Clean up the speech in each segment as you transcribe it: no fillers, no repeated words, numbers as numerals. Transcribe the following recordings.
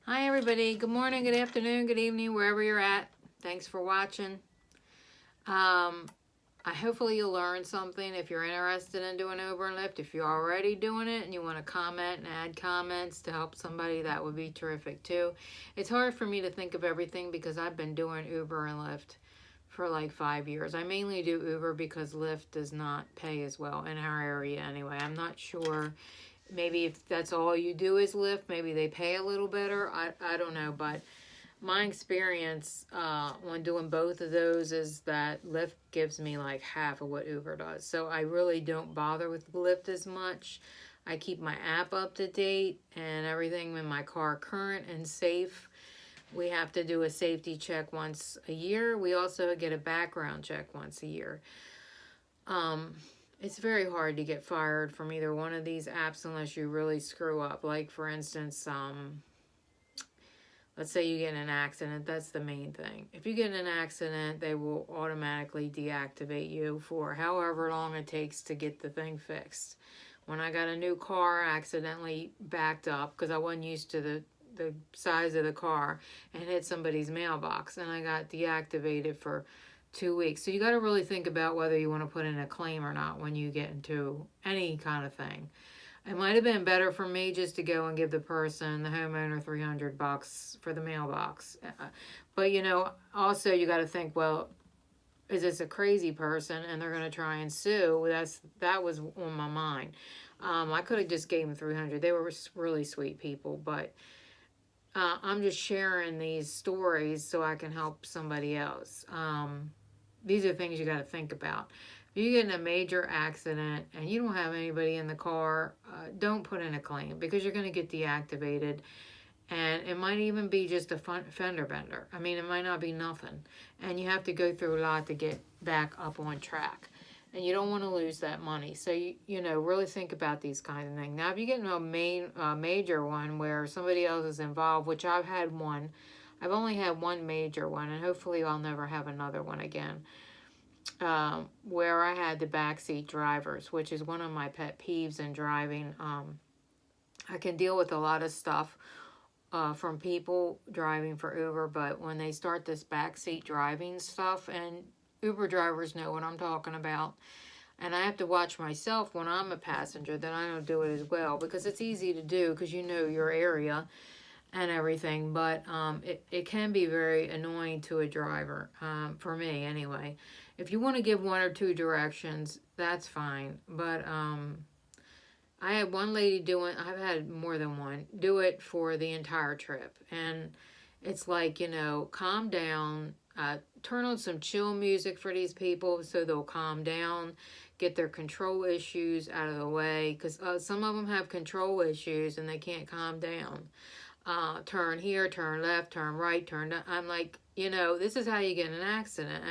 Hi, everybody. Good morning, good afternoon, good evening, wherever you're at. Thanks for watching. Hopefully you'll learn something if you're interested in doing Uber and Lyft. If you're already doing it and you want to comment and add comments to help somebody, that would be terrific too. It's hard for me to think of everything because I've been doing Uber and Lyft for like 5 years. I mainly do Uber because Lyft does not pay as well in our area anyway. I'm not sure. Maybe if that's all you do is Lyft, maybe they pay a little better. I don't know, but my experience when doing both of those is that Lyft gives me like half of what Uber does. So I really don't bother with Lyft as much. I keep my app up to date and everything in my car current and safe. We have to do a safety check once a year. We also get a background check once a year. Um, it's very hard to get fired from either one of these apps unless you really screw up. Like for instance, let's say you get in an accident, that's the main thing. If you get in an accident, they will automatically deactivate you for however long it takes to get the thing fixed. When I got a new car, I accidentally backed up because I wasn't used to the size of the car and hit somebody's mailbox, and I got deactivated for 2 weeks. So you got to really think about whether you want to put in a claim or not when you get into any kind of thing. It might have been better for me just to go and give the person, the homeowner, $300 for the mailbox. But also you got to think, well, is this a crazy person and they're going to try and sue? That was on my mind. I could have just gave them 300. They were really sweet people, but I'm just sharing these stories so I can help somebody else. These are things you got to think about. If you get in a major accident and you don't have anybody in the car, don't put in a claim because you're going to get deactivated. And it might even be just a fender bender. I mean, it might not be nothing. And you have to go through a lot to get back up on track. And you don't want to lose that money. So, really think about these kinds of things. Now, if you get into a major one where somebody else is involved, which I've had one, I've only had one major one, and hopefully I'll never have another one again. Where I had the backseat drivers, which is one of my pet peeves in driving. I can deal with a lot of stuff from people driving for Uber, but when they start this backseat driving stuff, and Uber drivers know what I'm talking about, and I have to watch myself when I'm a passenger that I don't do it as well, because it's easy to do because you know your area and everything, but it can be very annoying to a driver, for me anyway. If you want to give one or two directions, that's fine, but I had one lady I've had more than one, do it for the entire trip. And it's like, calm down, turn on some chill music for these people so they'll calm down, get their control issues out of the way. Because some of them have control issues and they can't calm down. Turn here, turn left, turn right, turn down. I'm like, this is how you get in an accident.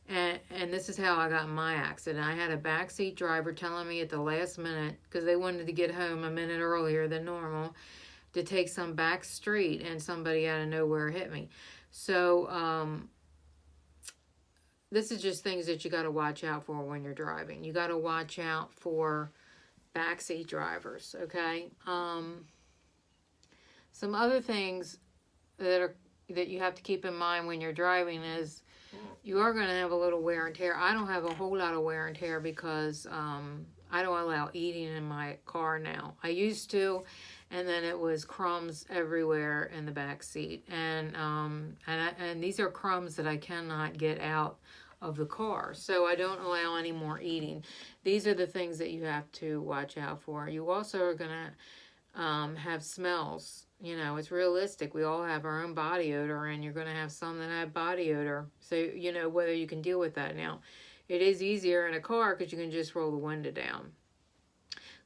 And this is how I got in my accident. I had a backseat driver telling me at the last minute, because they wanted to get home a minute earlier than normal, to take some back street, and somebody out of nowhere hit me. So this is just things that you got to watch out for when you're driving. You got to watch out for backseat drivers, okay? Some other things that you have to keep in mind when you're driving is you are going to have a little wear and tear. I don't have a whole lot of wear and tear because I don't allow eating in my car now. I used to, and then it was crumbs everywhere in the back seat, and these are crumbs that I cannot get out of the car, so I don't allow any more eating. These are the things that you have to watch out for. You also are going to have smells. It's realistic. We all have our own body odor, and you're going to have some that have body odor. So, whether you can deal with that. Now, it is easier in a car because you can just roll the window down.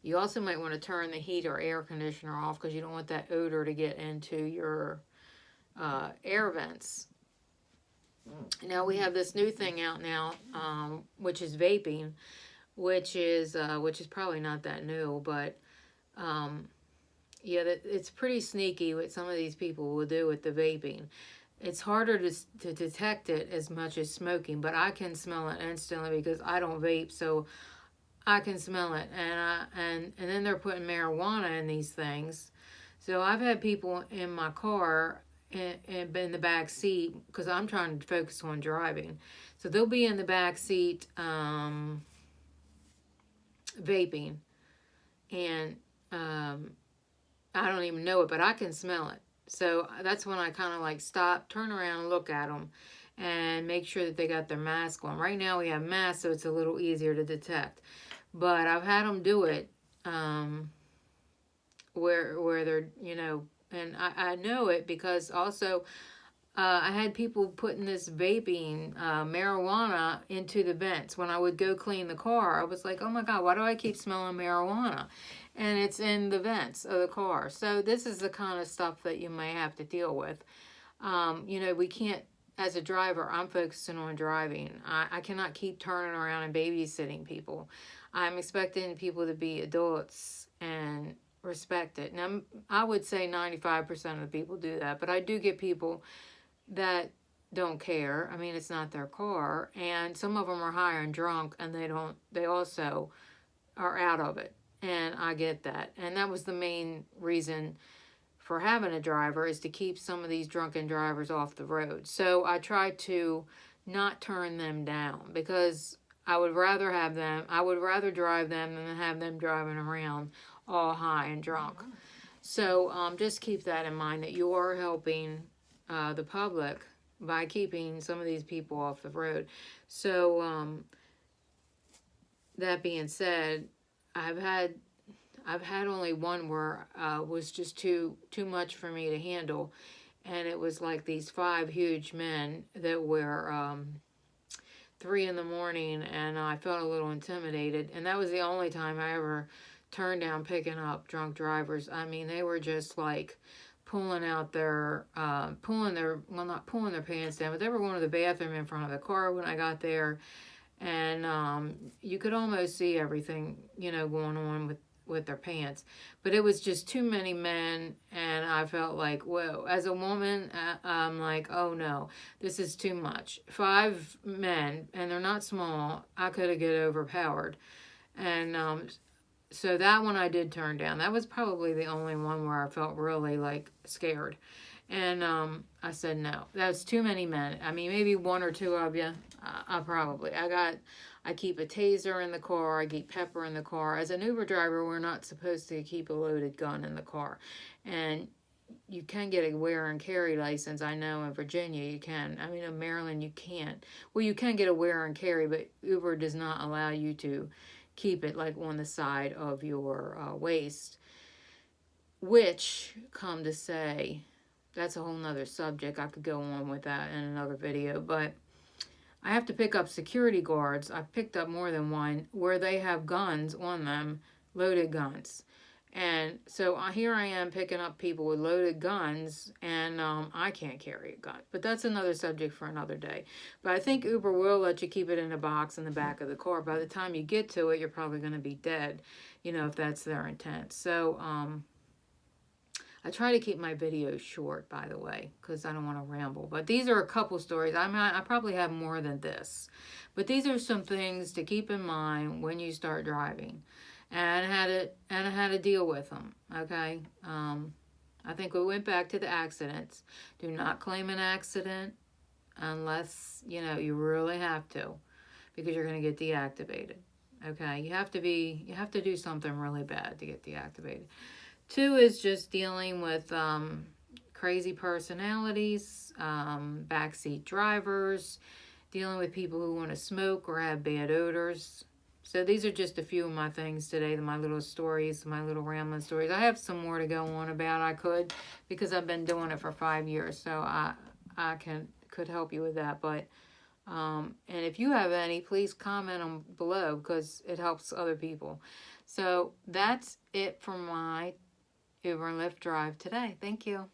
You also might want to turn the heat or air conditioner off because you don't want that odor to get into your air vents. Now, we have this new thing out now, which is vaping, which is probably not that new, but yeah, it's pretty sneaky what some of these people will do with the vaping. It's harder to detect it as much as smoking, but I can smell it instantly because I don't vape, so I can smell it. And then they're putting marijuana in these things So I've had people in my car and in the back seat because I'm trying to focus on driving. So they'll be in the back seat vaping, and I don't even know it, but I can smell it. So that's when I kind of like stop, turn around, and look at them, and make sure that they got their mask on. Right now we have masks, so it's a little easier to detect. But I've had them do it where they're, and I know it because also I had people putting this vaping marijuana into the vents. When I would go clean the car, I was like, oh my God, why do I keep smelling marijuana? And it's in the vents of the car. So this is the kind of stuff that you may have to deal with. We can't, as a driver, I'm focusing on driving. I cannot keep turning around and babysitting people. I'm expecting people to be adults and respect it. Now, I would say 95% of the people do that, but I do get people that don't care. I mean, it's not their car, and some of them are high and drunk, and they also are out of it, and I get that. And that was the main reason for having a driver, is to keep some of these drunken drivers off the road. So I try to not turn them down, because I would rather drive them than have them driving around all high and drunk. So just keep that in mind, that you are helping the public by keeping some of these people off the road. So that being said, I've had only one where was just too much for me to handle, and it was like these 5 huge men that were 3 in the morning, and I felt a little intimidated, and that was the only time I ever turned down picking up drunk drivers. I mean, they were just like pulling their not pulling their pants down, but they were going to the bathroom in front of the car when I got there, and you could almost see everything, going on with their pants. But it was just too many men, and I felt like, whoa, as a woman, I'm like, oh no, this is too much. 5 men, and they're not small, I could have get overpowered. And so that one I did turn down. That was probably the only one where I felt really like scared. And I said no. That's too many men. I mean, maybe 1 or 2 of you. I keep a taser in the car. I keep pepper in the car. As an Uber driver, we're not supposed to keep a loaded gun in the car. And you can get a wear and carry license. I know in Virginia you can. I mean, in Maryland you can't. Well, you can get a wear and carry, but Uber does not allow you to keep it like on the side of your waist, which, come to say, that's a whole nother subject. I could go on with that in another video, but I have to pick up security guards. I've picked up more than one where they have guns on them, loaded guns. And so here I am picking up people with loaded guns, and I can't carry a gun. But that's another subject for another day. But I think Uber will let you keep it in a box in the back of the car. By the time you get to it, you're probably going to be dead, if that's their intent. So I try to keep my videos short, by the way, because I don't want to ramble. But these are a couple stories. I probably have more than this. But these are some things to keep in mind when you start driving. And I had to deal with them, okay? I think we went back to the accidents. Do not claim an accident unless, you really have to, because you're going to get deactivated, okay? You have to do something really bad to get deactivated. 2 is just dealing with crazy personalities, backseat drivers, dealing with people who want to smoke or have bad odors. So these are just a few of my things today, my little stories, my little rambling stories. I have some more to go on about. Because I've been doing it for 5 years, so I could help you with that. But and if you have any, please comment on below, because it helps other people. So that's it for my Uber and Lyft drive today. Thank you.